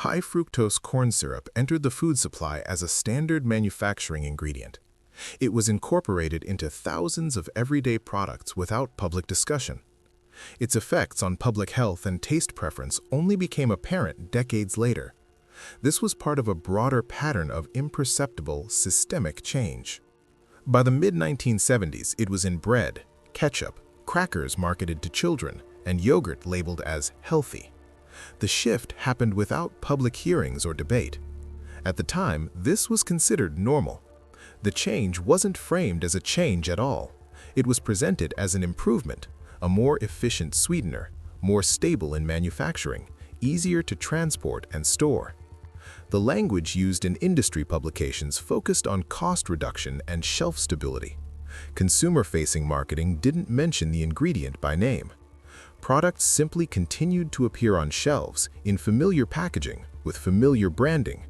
High-fructose corn syrup entered the food supply as a standard manufacturing ingredient. It was incorporated into thousands of everyday products without public discussion. Its effects on public health and taste preference only became apparent decades later. This was part of a broader pattern of imperceptible, systemic change. By the mid-1970s, it was in bread, ketchup, crackers marketed to children, and yogurt labeled as healthy. The shift happened without public hearings or debate. At the time, this was considered normal. The change wasn't framed as a change at all. It was presented as an improvement, a more efficient sweetener, more stable in manufacturing, easier to transport and store. The language used in industry publications focused on cost reduction and shelf stability. Consumer-facing marketing didn't mention the ingredient by name. Products simply continued to appear on shelves in familiar packaging with familiar branding.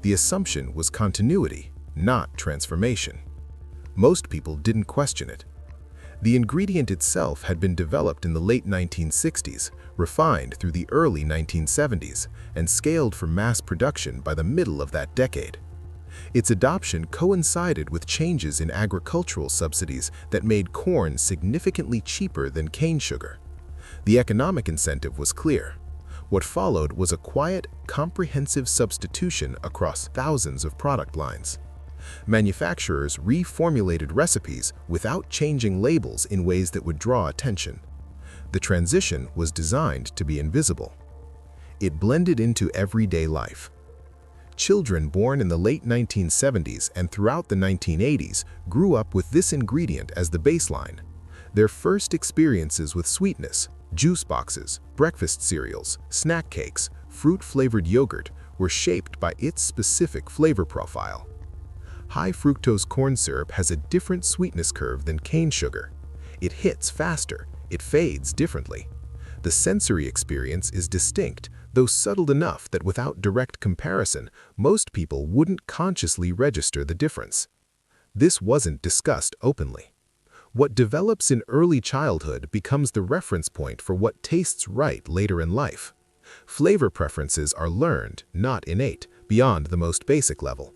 The assumption was continuity, not transformation. Most people didn't question it. The ingredient itself had been developed in the late 1960s, refined through the early 1970s, and scaled for mass production by the middle of that decade. Its adoption coincided with changes in agricultural subsidies that made corn significantly cheaper than cane sugar. The economic incentive was clear. What followed was a quiet, comprehensive substitution across thousands of product lines. Manufacturers reformulated recipes without changing labels in ways that would draw attention. The transition was designed to be invisible. It blended into everyday life. Children born in the late 1970s and throughout the 1980s grew up with this ingredient as the baseline. Their first experiences with sweetness, juice boxes, breakfast cereals, snack cakes, fruit-flavored yogurt were shaped by its specific flavor profile. High-fructose corn syrup has a different sweetness curve than cane sugar. It hits faster, it fades differently. The sensory experience is distinct, though subtle enough that without direct comparison, most people wouldn't consciously register the difference. This wasn't discussed openly. What develops in early childhood becomes the reference point for what tastes right later in life. Flavor preferences are learned, not innate, beyond the most basic level.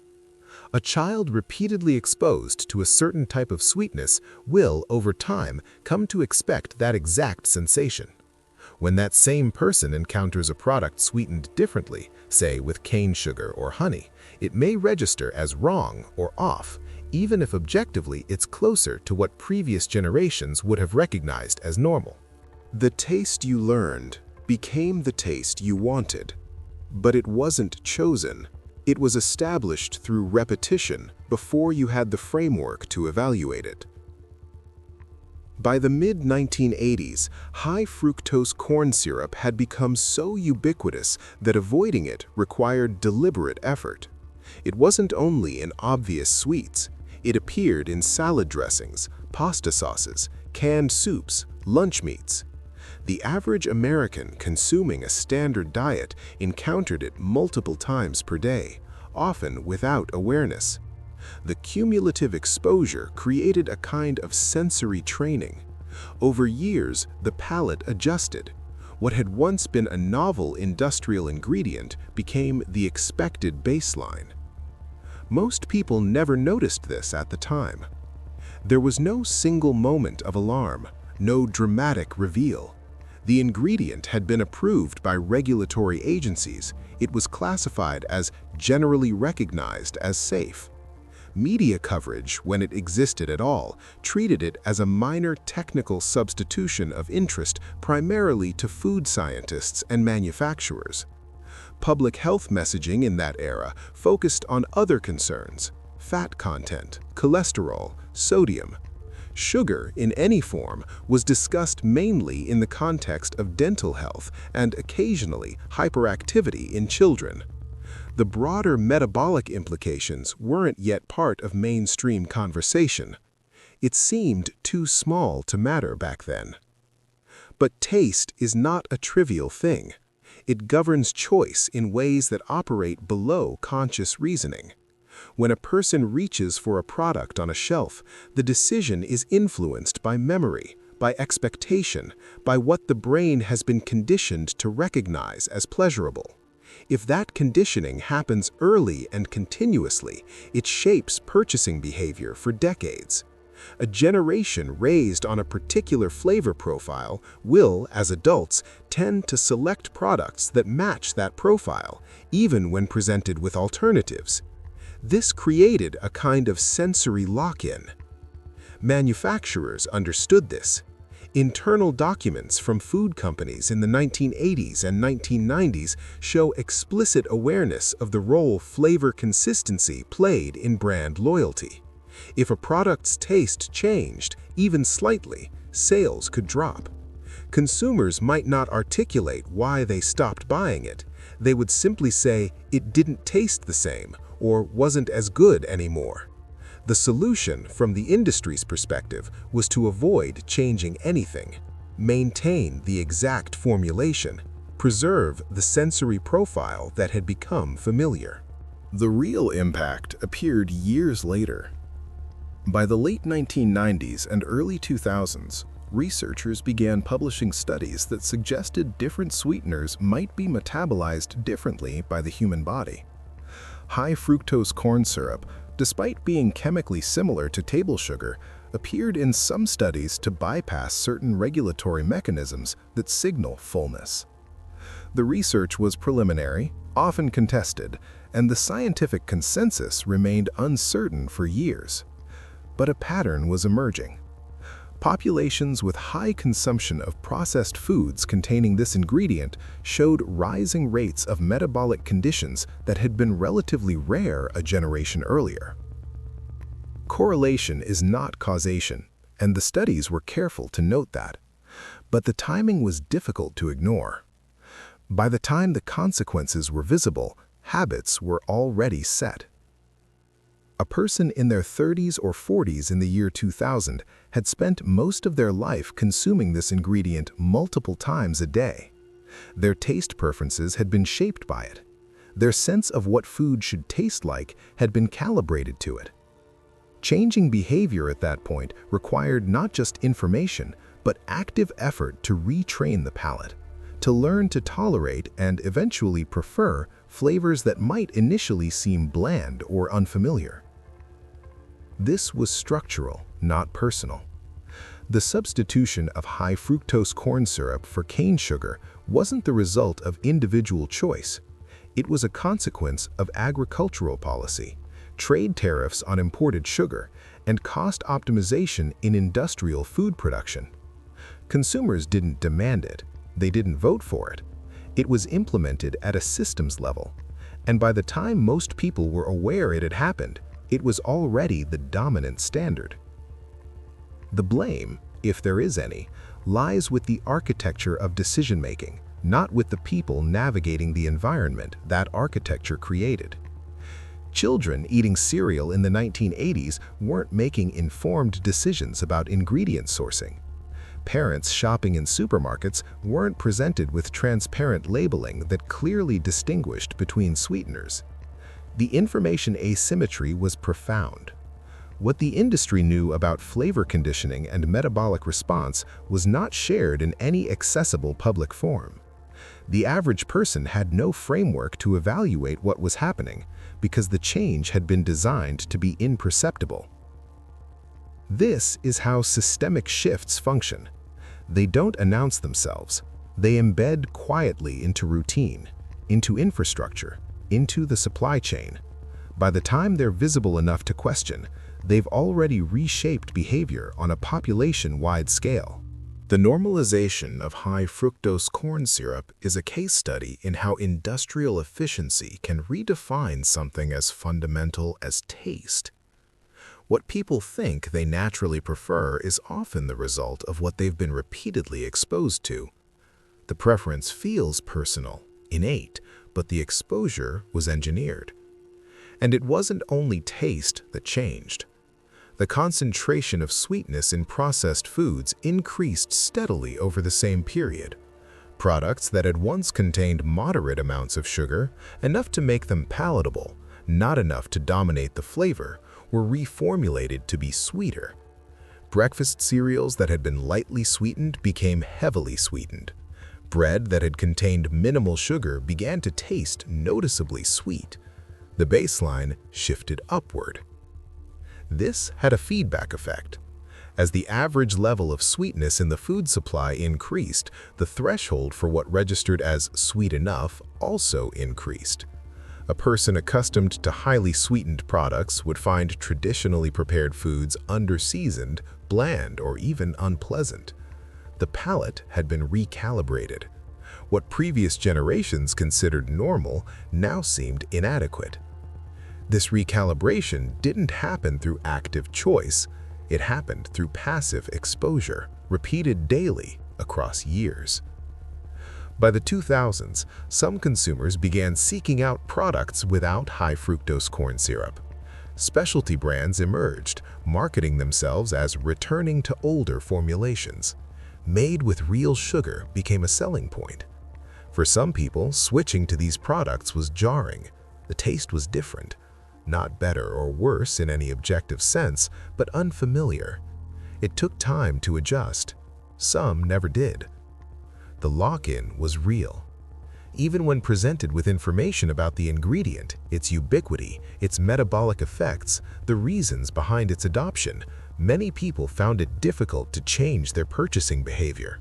A child repeatedly exposed to a certain type of sweetness will, over time, come to expect that exact sensation. When that same person encounters a product sweetened differently, say with cane sugar or honey, it may register as wrong or off, even if objectively it's closer to what previous generations would have recognized as normal. The taste you learned became the taste you wanted, but it wasn't chosen. It was established through repetition before you had the framework to evaluate it. By the mid-1980s, high-fructose corn syrup had become so ubiquitous that avoiding it required deliberate effort. It wasn't only in obvious sweets. It appeared in salad dressings, pasta sauces, canned soups, lunch meats. The average American consuming a standard diet encountered it multiple times per day, often without awareness. The cumulative exposure created a kind of sensory training. Over years, the palate adjusted. What had once been a novel industrial ingredient became the expected baseline. Most people never noticed this at the time. There was no single moment of alarm, no dramatic reveal. The ingredient had been approved by regulatory agencies. It was classified as generally recognized as safe. Media coverage, when it existed at all, treated it as a minor technical substitution of interest primarily to food scientists and manufacturers. Public health messaging in that era focused on other concerns: fat content, cholesterol, sodium. Sugar, in any form, was discussed mainly in the context of dental health and occasionally hyperactivity in children. The broader metabolic implications weren't yet part of mainstream conversation. It seemed too small to matter back then. But taste is not a trivial thing. It governs choice in ways that operate below conscious reasoning. When a person reaches for a product on a shelf, the decision is influenced by memory, by expectation, by what the brain has been conditioned to recognize as pleasurable. If that conditioning happens early and continuously, it shapes purchasing behavior for decades. A generation raised on a particular flavor profile will, as adults, tend to select products that match that profile, even when presented with alternatives. This created a kind of sensory lock-in. Manufacturers understood this. Internal documents from food companies in the 1980s and 1990s show explicit awareness of the role flavor consistency played in brand loyalty. If a product's taste changed, even slightly, sales could drop. Consumers might not articulate why they stopped buying it. They would simply say it didn't taste the same or wasn't as good anymore. The solution, from the industry's perspective, was to avoid changing anything, maintain the exact formulation, preserve the sensory profile that had become familiar. The real impact appeared years later. By the late 1990s and early 2000s, researchers began publishing studies that suggested different sweeteners might be metabolized differently by the human body. High-fructose corn syrup, despite being chemically similar to table sugar, appeared in some studies to bypass certain regulatory mechanisms that signal fullness. The research was preliminary, often contested, and the scientific consensus remained uncertain for years. But a pattern was emerging. Populations with high consumption of processed foods containing this ingredient showed rising rates of metabolic conditions that had been relatively rare a generation earlier. Correlation is not causation, and the studies were careful to note that. But the timing was difficult to ignore. By the time the consequences were visible, habits were already set. A person in their 30s or 40s in the year 2000 had spent most of their life consuming this ingredient multiple times a day. Their taste preferences had been shaped by it. Their sense of what food should taste like had been calibrated to it. Changing behavior at that point required not just information, but active effort to retrain the palate, to learn to tolerate and eventually prefer flavors that might initially seem bland or unfamiliar. This was structural, not personal. The substitution of high-fructose corn syrup for cane sugar wasn't the result of individual choice. It was a consequence of agricultural policy, trade tariffs on imported sugar, and cost optimization in industrial food production. Consumers didn't demand it. They didn't vote for it. It was implemented at a systems level. And by the time most people were aware it had happened, it was already the dominant standard. The blame, if there is any, lies with the architecture of decision-making, not with the people navigating the environment that architecture created. Children eating cereal in the 1980s weren't making informed decisions about ingredient sourcing. Parents shopping in supermarkets weren't presented with transparent labeling that clearly distinguished between sweeteners. The information asymmetry was profound. What the industry knew about flavor conditioning and metabolic response was not shared in any accessible public forum. The average person had no framework to evaluate what was happening because the change had been designed to be imperceptible. This is how systemic shifts function. They don't announce themselves. They embed quietly into routine, into infrastructure, into the supply chain. By the time they're visible enough to question, they've already reshaped behavior on a population-wide scale. The normalization of high-fructose corn syrup is a case study in how industrial efficiency can redefine something as fundamental as taste. What people think they naturally prefer is often the result of what they've been repeatedly exposed to. The preference feels personal, innate, but the exposure was engineered. And it wasn't only taste that changed. The concentration of sweetness in processed foods increased steadily over the same period. Products that had once contained moderate amounts of sugar, enough to make them palatable, not enough to dominate the flavor, were reformulated to be sweeter. Breakfast cereals that had been lightly sweetened became heavily sweetened. Bread that had contained minimal sugar began to taste noticeably sweet. The baseline shifted upward. This had a feedback effect. As the average level of sweetness in the food supply increased, the threshold for what registered as sweet enough also increased. A person accustomed to highly sweetened products would find traditionally prepared foods under-seasoned, bland, or even unpleasant. The palate had been recalibrated. What previous generations considered normal now seemed inadequate. This recalibration didn't happen through active choice. It happened through passive exposure, repeated daily across years. By the 2000s, some consumers began seeking out products without high-fructose corn syrup. Specialty brands emerged, marketing themselves as returning to older formulations. Made with real sugar became a selling point. For some people, switching to these products was jarring. The taste was different. Not better or worse in any objective sense, but unfamiliar. It took time to adjust. Some never did. The lock-in was real. Even when presented with information about the ingredient, its ubiquity, its metabolic effects, the reasons behind its adoption, many people found it difficult to change their purchasing behavior.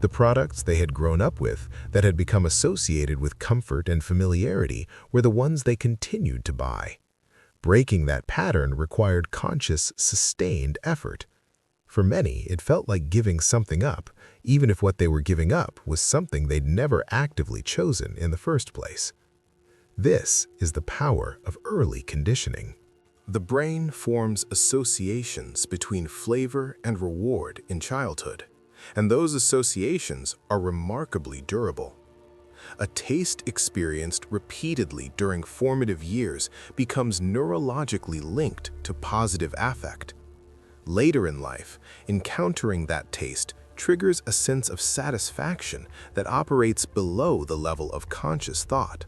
The products they had grown up with, that had become associated with comfort and familiarity, were the ones they continued to buy. Breaking that pattern required conscious, sustained effort. For many, it felt like giving something up, even if what they were giving up was something they'd never actively chosen in the first place. This is the power of early conditioning. The brain forms associations between flavor and reward in childhood, and those associations are remarkably durable. A taste experienced repeatedly during formative years becomes neurologically linked to positive affect. Later in life, encountering that taste triggers a sense of satisfaction that operates below the level of conscious thought.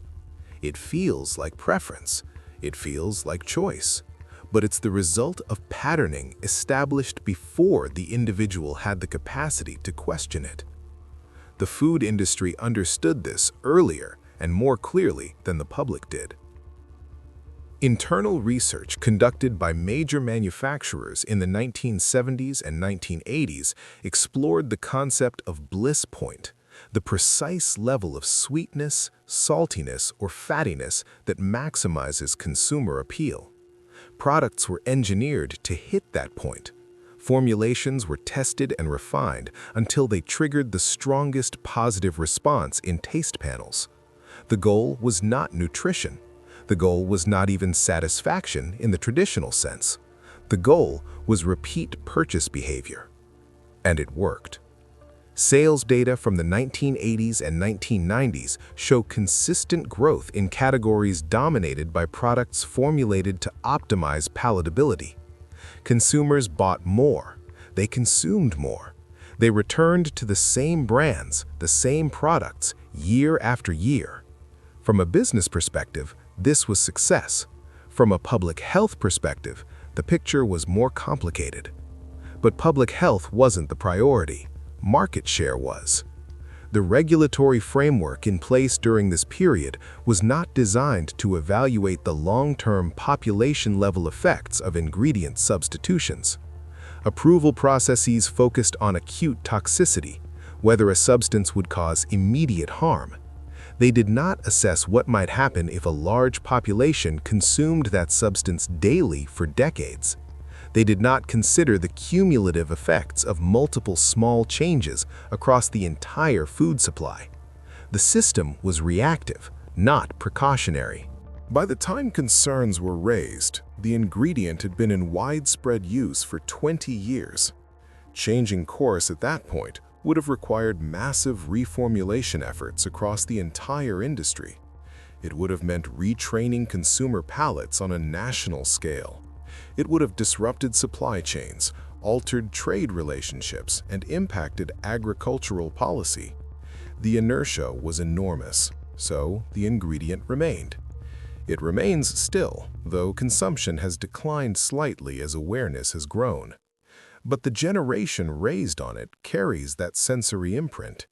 It feels like preference. It feels like choice. But it's the result of patterning established before the individual had the capacity to question it. The food industry understood this earlier and more clearly than the public did. Internal research conducted by major manufacturers in the 1970s and 1980s explored the concept of bliss point, the precise level of sweetness, saltiness, or fattiness that maximizes consumer appeal. Products were engineered to hit that point. Formulations were tested and refined until they triggered the strongest positive response in taste panels. The goal was not nutrition. The goal was not even satisfaction in the traditional sense. The goal was repeat purchase behavior. And it worked. Sales data from the 1980s and 1990s show consistent growth in categories dominated by products formulated to optimize palatability. Consumers bought more. They consumed more. They returned to the same brands, the same products, year after year. From a business perspective, this was success. From a public health perspective, the picture was more complicated. But public health wasn't the priority. Market share was. The regulatory framework in place during this period was not designed to evaluate the long-term population-level effects of ingredient substitutions. Approval processes focused on acute toxicity, whether a substance would cause immediate harm. They did not assess what might happen if a large population consumed that substance daily for decades. They did not consider the cumulative effects of multiple small changes across the entire food supply. The system was reactive, not precautionary. By the time concerns were raised, the ingredient had been in widespread use for 20 years. Changing course at that point would have required massive reformulation efforts across the entire industry. It would have meant retraining consumer palates on a national scale. It would have disrupted supply chains, altered trade relationships, and impacted agricultural policy. The inertia was enormous, so the ingredient remained. It remains still, though consumption has declined slightly as awareness has grown. But the generation raised on it carries that sensory imprint.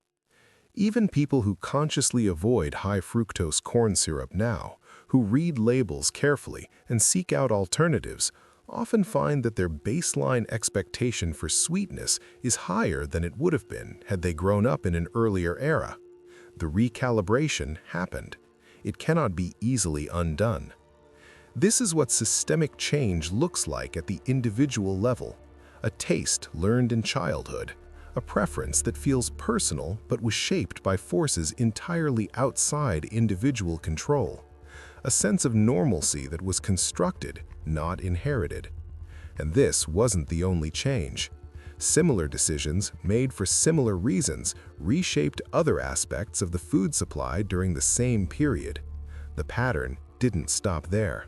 Even people who consciously avoid high-fructose corn syrup now, who read labels carefully and seek out alternatives, often find that their baseline expectation for sweetness is higher than it would have been had they grown up in an earlier era. The recalibration happened. It cannot be easily undone. This is what systemic change looks like at the individual level. A taste learned in childhood, a preference that feels personal but was shaped by forces entirely outside individual control, a sense of normalcy that was constructed, not inherited. And this wasn't the only change. Similar decisions, made for similar reasons, reshaped other aspects of the food supply during the same period. The pattern didn't stop there.